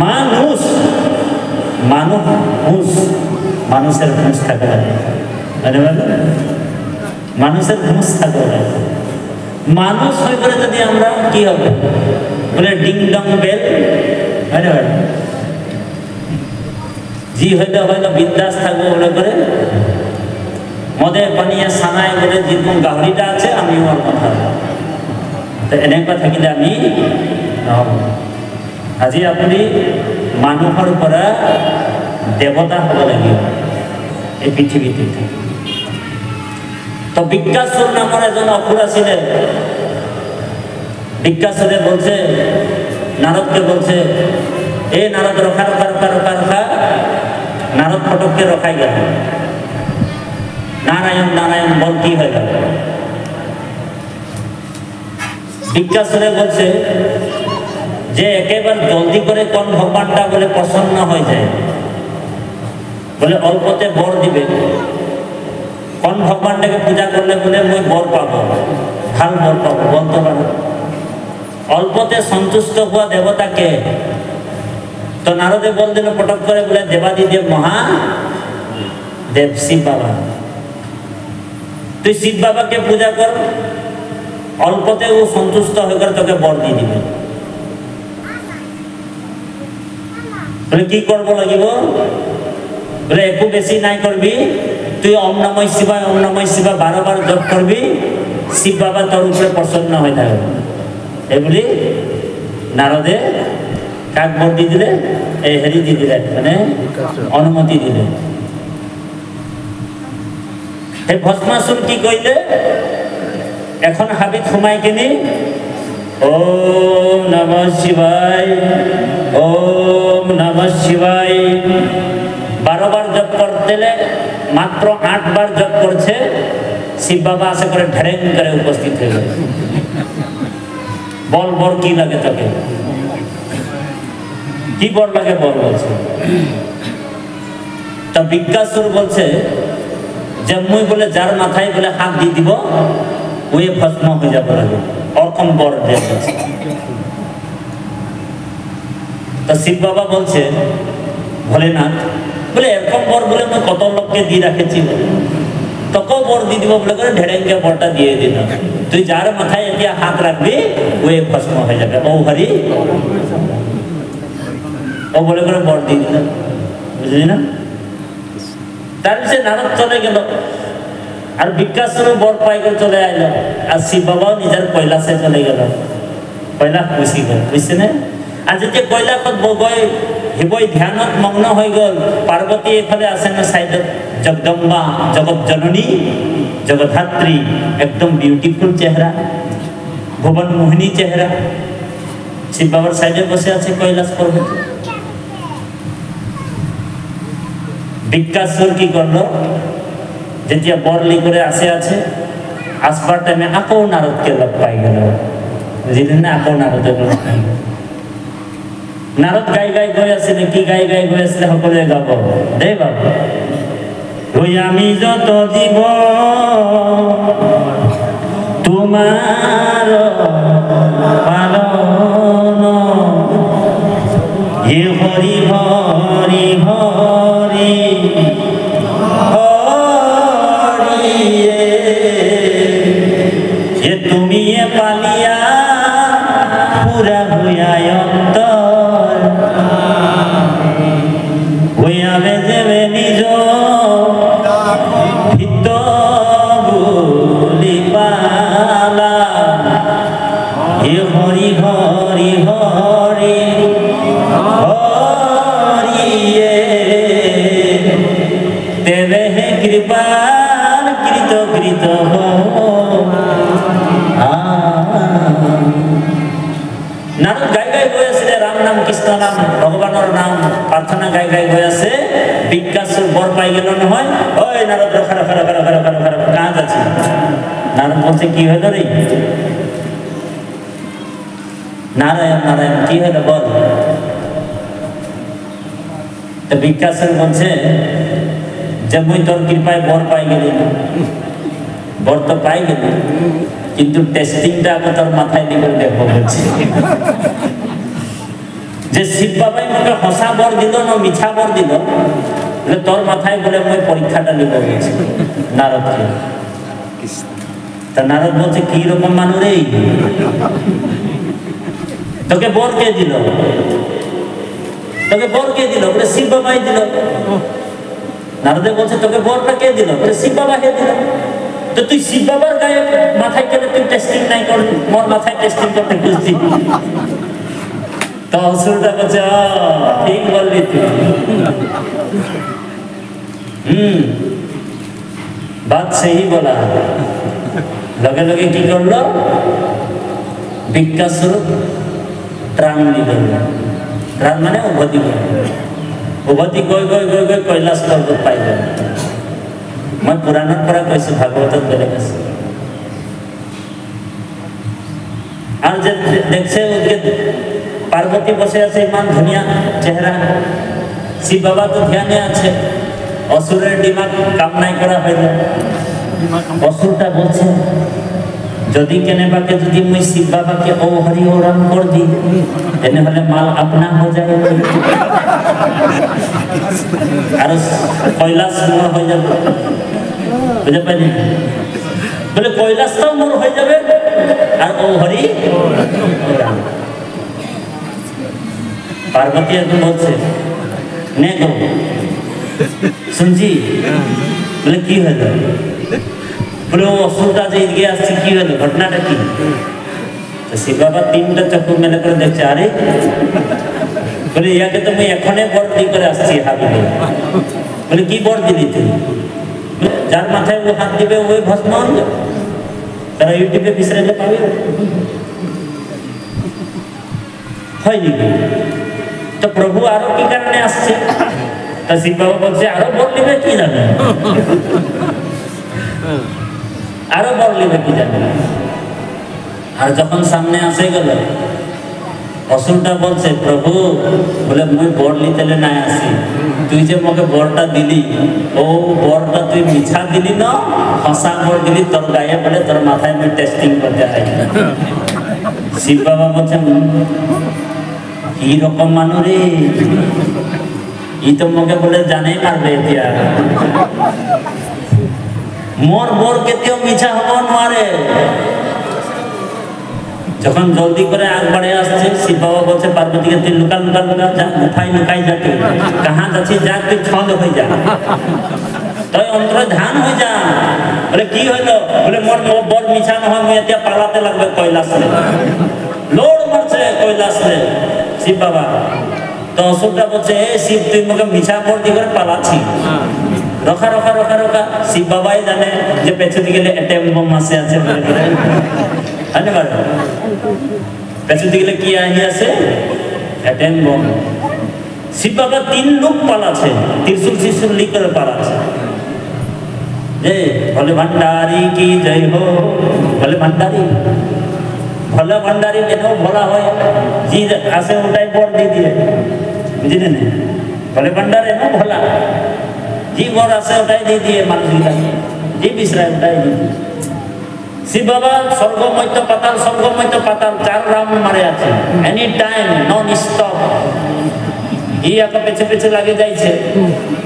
মানুষ মানুষ মানুষের ঘুষ থাকে মানুষের ঘুষ থাকে মানুষ হয়ে করে যদি আমরা কি হবে বলে ডিং ডং বেল জি হয়তো হয়তো বিন্দাস থাকবো বলে করে মদে পানিয়ে সানায় বলে যেরকম গাহরিটা আছে আমি ওর কথা তো এনেকুৱা থাকিলে আমি আজি আপুনি মানুহৰ পৰা দেৱতা হ'ব লাগিব এই পৃথিৱীতে তো বিকাশৰ নামৰ এজন অসুৰ আছিলে বিকাশৰে বলছে নারদকে বলছে এ নারদ রখা রখা রখা রখা রখা নারদ ফটককে রখাই গেল নারায়ণ নারায়ণ বল কি হয়ে গেল বিকাশরে বলছে যে একেবারে জলদি করে কোন ভগবানটা বলে প্রসন্ন হয়ে যায় বলে অল্পতে বর দিবে কোন ভগবানটাকে পূজা করলে বলে মই বর পাবো ভাল বর পাবো বলতে পারো অল্পতে সন্তুষ্ট হওয়া দেবতাকে তো নারদে বল দিল পটক করে বলে দেবাদিদেব মহা দেব শিব বাবা তুই শিব বাবাকে পূজা কর অল্পতে ও সন্তুষ্ট হয়ে করে তোকে বর দিয়ে দিবে বলে কি করবো লাগিব বলে একটু বেশি নাই করবি তুই ওম নমঃ শিবায় 12 বার জপ করবি শিব বাবা তোর উপরে প্রসন্ন হয়ে থাকবে এগুলি নারদে কাক বর দিয়ে দিলে এই হেরি দিয়ে দিলে মানে অনুমতি দিলে এই ভস্মাসুর কি কইলে এখন হাবিত ঘুমাই কিনি ওম নমঃ শিবায় ওম নমঃ শিবায় 12 বার জপ করতে মাত্র 8 বার জপ করছে শিব বাবা আসে করে ঢেরেং করে উপস্থিত হয়ে গেল বল বর কি লাগে তোকে কি বর লাগে বল বলছে তো বিজ্ঞাসুর বলছে যে মুই বলে যার মাথায় বলে হাত দিয়ে দিব ওই ভস্ম হয়ে যাবে লাগে ওরকম বর দেয় তো শিব বাবা বলছে ভোলেনাথ বলে এরকম বর বলে মুই কত লোককে দিয়ে রাখেছি তোকেও বর দিয়ে দিব বলে করে ঢেড়েঙ্গে বরটা দিয়ে দিল তুই যার মাথায় এতিয়া হাত রাখবি ওই ভস্ম হয়ে যাবে ও হরি ও বলে করে বর দিয়ে দিল বুঝলি না তার সে নারদ চলে গেল আর বিকাশের বর পাই করে চলে আইল আর শিব বাবাও নিজের কৈলাসে চলে গেল কৈলাস গুছি গেল বুঝছে না আর যেতিয়া কৈলাসত বগৈ হিবই ধ্যানত মগ্ন হয়ে গেল পার্বতী এফালে আছে না সাইডত জগদম্বা জগৎ জননী জগদ্ধাত্রী একদম বিউটিফুল চেহারা ভুবন মোহিনী চেহারা শিব বাবার সাইডে বসে আছে কৈলাস পর্বতে বিজ্ঞাসুর কি করলো যেতিয়া বরলি করে আসে আছে আসবার টাইমে আকৌ নারদকে লগ পাই গেল বুঝলেন না আকৌ নারদের লগ পাই গেল নারদ গাই গাই গৈ আছিলে কি গাই গাই গৈ আছিলে সকলোৱে গাব দেই বাবু ওই আমি যত জীব তোমার পালন হে হরি হরি হরি হরি এ তুমি পালিয়া পুরা হইয়া অন্তর হইয়াবে দেবে নিজ ভিত বলি পালা হে হরি হরি হরি হরি দেবে হে কৃপাল কৃত কৃত নারদ গাই গাই গৈ আছিলে রাম নাম কৃষ্ণ নাম ভগবানের নাম প্রার্থনা গাই গাই গৈ আছে বিজ্ঞাসুর বর পাই গেল নহয় ওই নারদ রখা রখা রখা রখা রখা রখা রখা কাজ আছে নারদ বলছে কি হলো রে নারায়ণ নারায়ণ কি হলো বল তো বিজ্ঞাসুর বলছে যে মুই তোর কৃপায় বর পাই গেলি বর তো পাই গেলি কিন্তু টেস্টিংটা আমি তোর মাথায় দিয়ে দেখবো বলছি যে শিব বাবাই মোকে হসা বর দিল না মিছা বর দিল, বলে তোর মাথায় বলে মই পরীক্ষাটা নিব গেছি নারদকে। তা নারদ বলছে কি রকম মানুষ রে, তোকে বর কে দিল, তোকে বর কে দিল? বলে শিব বাবাই দিল। নারদে বলছে তোকে বরটা কে দিল? বলে শিব বাবা কে দিল। তো তুই শিব বাবার গায়ে মাথায় কেন তুই টেস্টিং নাই কর, মোর মাথায় টেস্টিং করতে খুঁজছি? তো অসুরটা বলছে ঠিক বললি তুই, বাত সেই বলা। লগে লগে কি করলো, বিকাশুর ত্রাণ নিল। ত্রাণ মানে উভতি গই উভতি গৈ গৈ গৈ গৈ কৈলাশ পর্বত পাই গেল। মই পুরাণত পৰা কৈছো, ভাগৱতত বেলেগ আছে। আর যে দেখছে পার্বতী বসে আছে, ইমান ধুনিয়া চেহারা, শিব বাবা তো ধ্যানে আছে, অসুরের দিমাগ কাম নাই করা হয় না। অসুরটা বলছে যদি কেনেবাকে যদি মুই শিব বাবাকে ও হরি ও রাম কর দি, এনে হলে মাল আপনা হয়ে যায়, আর কৈলাস মোর হয়ে যাবে। বুঝতে পারি? বলে কৈলাসটাও মোর হয়ে যাবে আর ও হরি ও রাম। পার্বতী এখন বলছে নে গো শুনছি। বলে কি হলো? বলে ও অসুরটা যে এদিকে আসছে, কি হলো, ঘটনাটা কি? শিব বাবা তিনটা চক্ষু মেলে করে দেখছে, আরে বলে ইয়াকে তো আমি এখনই বর দিয়ে করে আসছি হাবিলে। বলে কি বর দিলি তুই? যার মাথায় ও হাত দিবে ওই ভস্ম হয়ে যাবে, তারা ইউটিউবে বিসরাইলে পাবে। হয়নি তো প্রভু আরো কি কারণে আসছে? তা শিব বাবা বলছে আরো বর নিবে কি জানে, আরো বর নিবে কি জানে। আর যখন সামনে আসে গেল, অসুরটা বলছে প্রভু বলে মুই বর নিতে না আসি, তুই যে মোকে বরটা দিলি ও বরটা তুই মিছা দিলি না হসা বর দিলি, তোর গায়ে বলে তোর মাথায় মুই টেস্টিং করতে হয়। শিব বাবা বলছেন কি রকম মানুষ রে, ই তো মোকে বলে জানে মারবে এতিয়া, মোর বর কেতেও মিছা হব নোয়ারে। যখন জলদি করে আগ বাড়ে আসছে, শিব বাবা বলছে পার্বতীকে তুই লুকা লুকা লুকা যা, গুফায় লুকাই যা, তুই কাহা যাচ্ছিস যা, তুই ছন্দ হয়ে যা, তুই অন্তরে ধ্যান হয়ে যা। বলে কি হইলো? বলে মোর বর মিছা নহয়, মুই এতিয়া পালাতে লাগবে কৈলাসে। লোড মারছে কৈলাসে শিব বাবা। তো অসুরটা বলছে এ শিব তুই মোকে মিছা বর দি করে পালাচ্ছি, রখা রখা রখা রখা। শিব বাবাই জানে যে পেছনে গেলে এটম বোম মাসে আছে, পেছন দিকে কি আহি আছে, এটম বোম। শিব বাবা তিন লোক পালাছে, ত্রিশূল ত্রিশূল লি করে পালাছে। যে ভোলে ভান্ডারি কি জয় হো, ভোলে ভান্ডারি, ভোলে ভান্ডারি যেন ভোলা হয়, জি আসে ওটাই বর দিয়ে দিয়ে, বুঝলি না? ভোলে ভান্ডারি না ভোলা, জি বর আসে ওটাই দিয়ে দিয়ে মানুষগুলা, জি বিশ্রায় ওটাই দিয়ে দিয়ে। শিব বাবা স্বর্গ মধ্য পাতাল, স্বর্গ মধ্য পাতাল 4 রাউন্ড মারে আছে, এনি টাইম নন স্টপ। ই আগে পেছে পেছে লাগে যাইছে,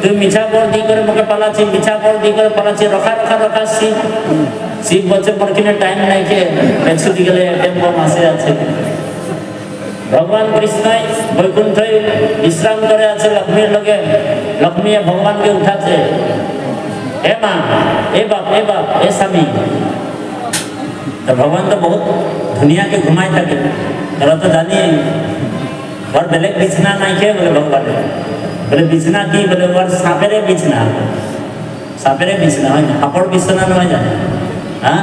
তুই মিছা বর দি করে মোকে পালাচ্ছি, মিছা বর দি করে পালাচ্ছি, রখা রখা রখা। শিব শিব বলছে মোর কিনে টাইম নাই কে, পেছু দি গেলে এটম বোম আসে আছে। ভগবান কৃষ্ণই বৈকুণ্ঠে বিশ্রাম করে আছে লক্ষ্মীর লগে, লক্ষ্মী ভগবানকে উঠাছে, এ মা, এ বাপ, এ বাপ, এ স্বামী। तो भगवान तो बहुत दुनिया के घुमाई থাকে, তোরা তো জানি ওর বেলেগ বিছনা নাই কে বলে ভগবান। বলে বিছনা কি? বলে ওর সাপেরে বিছনা, সাপেরে বিছনা হয় না, হাপড় বিছনা নয় জানে। হ্যাঁ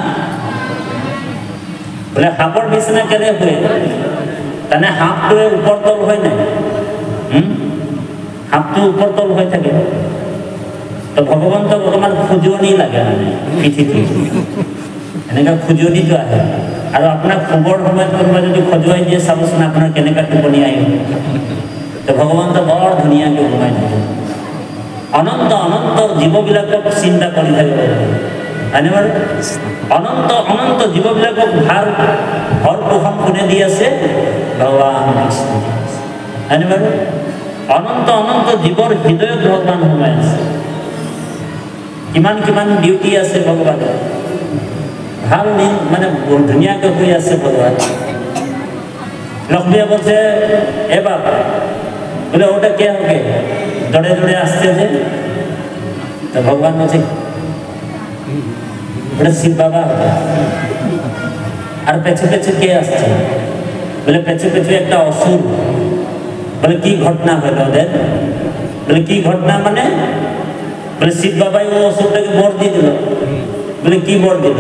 বলে হাপড় বিছনা কেলে হুয়ে, তাহলে হাফ তো উপর তল হয় না, হাফ তো উপর তল হয়ে থাকে। তো ভগবান তো আমার খুঁজনি লাগে পিঠিতে, এনেকা খুঁজনি তো আহে। আর আপনার খবর সময় কোনোবা যদি খজুৱাই দিয়ে চাবচোন আপোনাৰ কেনেকা টোপনি আহিব। তো ভগৱান তো বৰ ধুনীয়াকৈ ঘুমাই থাকে, অনন্ত অনন্ত জীৱবিলাকক চিন্তা কৰি থাকিব, হয়নে বাৰু? অনন্ত অনন্ত জীৱবিলাকক ভাল ভৰ পোষণ কোনে দি আছে? ভগৱান কৃষ্ণ। জানিবাৰু অনন্ত অনন্ত জীৱৰ হৃদয়ত ভগৱান সোমাই আছে। কিমান কিমান ডিউটি আছে ভগৱানৰ, ভাল মানে ধুনীয়াকৈ শুই আছে ভগৱান। লক্ষ্মীয়ে বলছে এ বাবা, বলে ওটা কে হবে, দৌড়ে দৌড়ে আসছে যে। তো ভগবান বলছে ওটা শিব বাবা হবে। আর পেছু পেছু কে আসছে, বলে পেছু পেছু একটা অসুর। বলে কি ঘটনা হলো ওদের, বলে কি ঘটনা মানে, বলে শিব বাবাই ও অসুরটাকে বর দিয়ে দিল। বলে কি বর দিল,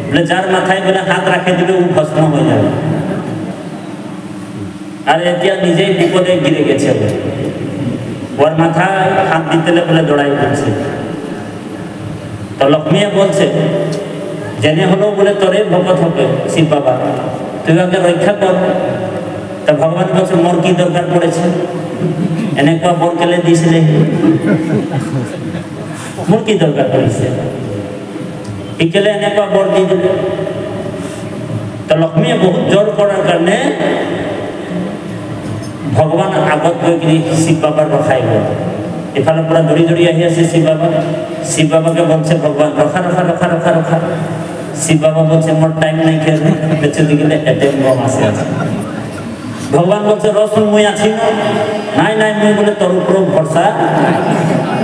বলে যার মাথায় বলে হাত রাখে দিবে ও ভস্ম হয়ে যাবে। আর এতিয়া নিজেই বিপদে গিরে গেছে, ওর মাথায় হাত দিতে বলে দৌড়াই পড়ছে। তো লক্ষ্মী বলছে জেনে হলো বলে তোরে ভগত হবে শিব বাবা, তুই ওকে রক্ষা কর। তা ভগবান বলছে মোর কি দরকার পড়েছে, এনেকা বর কেলে দিয়েছিলে, মোর কি দরকার পড়েছে, কি কেলে এনেকা বর দিয়ে দিলে। তো লক্ষ্মী বহুত জোর করার কারণে ভগবান আগত গৈ শিব বাবার রখাই গেল। এফালে পুরা দৌড়ি দৌড়ি আহি আছে শিব বাবা। শিব বাবাকে বলছে ভগবান রখা রখা রখা রখা রখা। শিব বাবা বলছে মোর টাইম নাই, খেয়ে পেছনে দিকে এটিএম বম আসে আছে। ভগবান বলছে রসুন মুই আছি না, নাই নাই মুই বলে তোর উপর ভরসা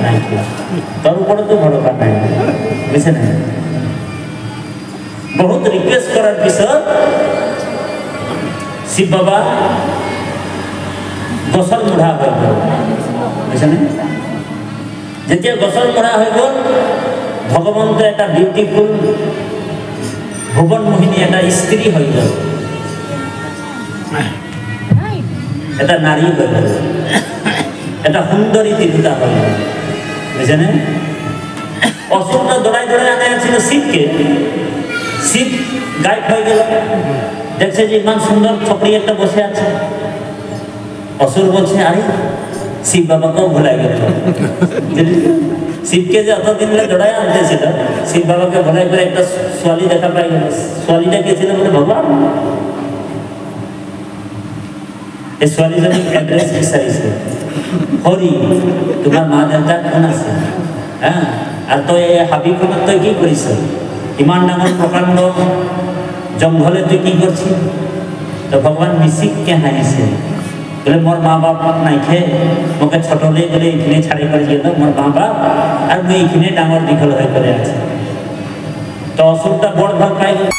নাই, তোর উপরে তো ভরসা নাই, বুঝছে না। বহুত রিকোয়েস্ট করার পিছত শিব বাবা গছৰ মুঢ়া হৈ গ'ল, বুজিছেনে। যেতিয়া গছৰ মুঢ়া হৈ গ'ল, ভগৱন্ত এটা বিউটিফুল ভুৱন মোহিনী এটা স্ত্ৰী হৈ গ'ল, এটা নাৰী হৈ গ'ল, এটা সুন্দৰী তিৰোতা হৈ গ'ল, বুজিছেনে। অসুরটা দৌড়াই দৌড়াই আনা ছিল শিবকে, শিব গায়েব হয়ে গেল, দেখছে যে ইমান সুন্দর ছপড়ি একটা বসে আছে। অসুর বলছে আরে শিব বাবাকেও ভুলাই গেল। শিবকে যে অতদিন ধরে দৌড়াই আনতেছিল, শিব বাবাকে ভুলাই করে একটা ছোৱালী দেখা পাই গেল। ছোৱালীটা কে ছিল বলে ভগবান। এই ছোৱালীজনীক এড্রেস বিচাৰিছে, হৰি তোমাৰ মা দেউতা কোন আছে, হ্যাঁ, আর তই এই হাবিখনত তই কি কৰিছ, ইমান ডাঙৰ প্ৰকাণ্ড জংঘলে তুই কি করছিস। তো ভগবান মিচিককে হাঁহিছে, বলে মোর মা বাপ নাই খেয়ে মোকে ছোটলে বলে এইখানে ছাড়ি করে গেল মোর মা বাপ, আর মুই এইখানে ডাঙর দীঘল হয়ে করে আছে। তো অসুরটা বড় ভাল পাই গেল।